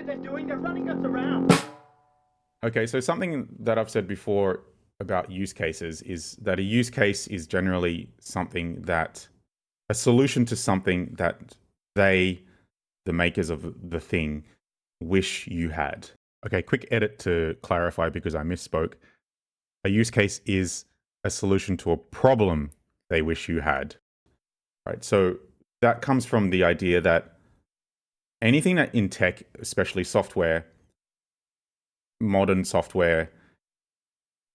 what they're doing. They're running us around. Okay, so something that I've said before about use cases is that a use case is generally something that a solution to something that they, the makers of the thing, wish you had. Okay, quick edit to clarify because I misspoke. A use case is a solution to a problem they wish you had. Right? So that comes from the idea that anything that in tech, especially software, modern software,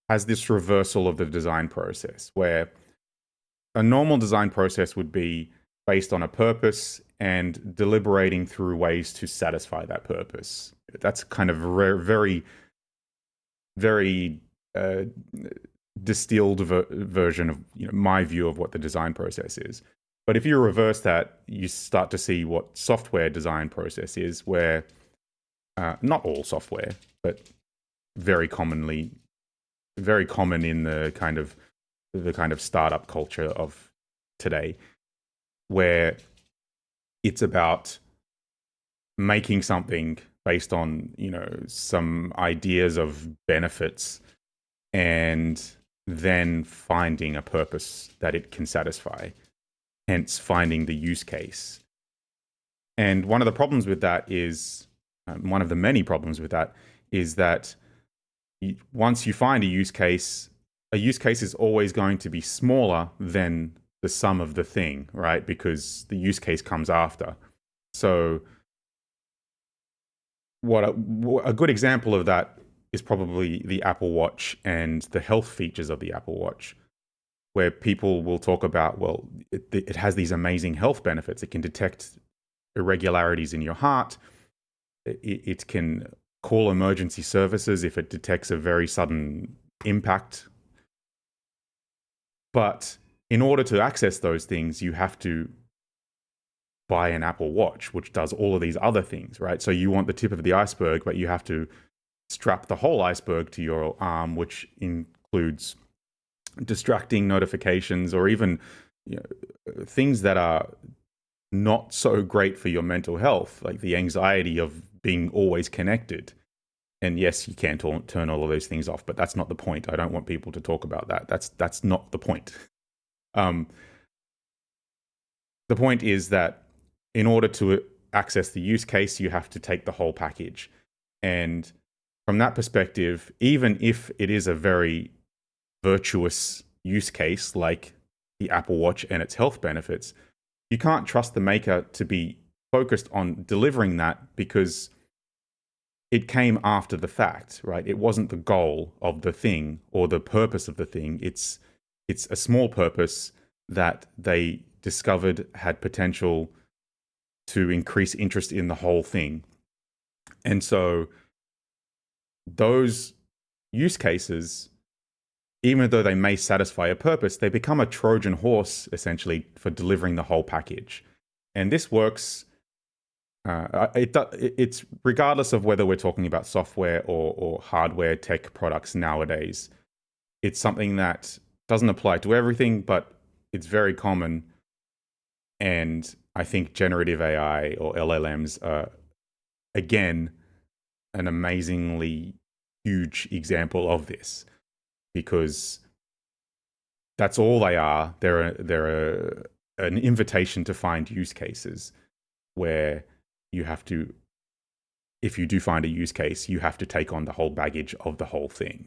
has this reversal of the design process where a normal design process would be based on a purpose and deliberating through ways to satisfy that purpose. That's kind of very, very distilled version of my view of what the design process is. But if you reverse that, you start to see what software design process is, where not all software, but very common in the kind of startup culture of today, where it's about making something based on some ideas of benefits and then finding a purpose that it can satisfy, hence finding the use case. And one of the problems with that is one of the many problems with that is that once you find a use case is always going to be smaller than the sum of the thing, right? Because the use case comes after. So what a good example of that is probably the Apple Watch and the health features of the Apple Watch, where people will talk about, well, it has these amazing health benefits. It can detect irregularities in your heart. It can call emergency services if it detects a very sudden impact. But in order to access those things, you have to buy an Apple Watch, which does all of these other things, right? So you want the tip of the iceberg, but you have to strap the whole iceberg to your arm, which includes distracting notifications or even things that are not so great for your mental health, like the anxiety of being always connected. And yes, you can turn all of those things off, but that's not the point. I don't want people to talk about that. That's not the point. The point is that in order to access the use case, you have to take the whole package. And from that perspective, even if it is a very virtuous use case like the Apple Watch and its health benefits, you can't trust the maker to be focused on delivering that because it came after the fact, right? It wasn't the goal of the thing or the purpose of the thing. It's a small purpose that they discovered had potential to increase interest in the whole thing. And so those use cases, even though they may satisfy a purpose, they become a Trojan horse, essentially, for delivering the whole package. And this works, it's regardless of whether we're talking about software or hardware tech products nowadays. It's something that doesn't apply to everything, but it's very common. And I think generative AI or LLMs are, again, an amazingly huge example of this, because that's all they are. They're an invitation to find use cases where you have to, if you do find a use case, you have to take on the whole baggage of the whole thing.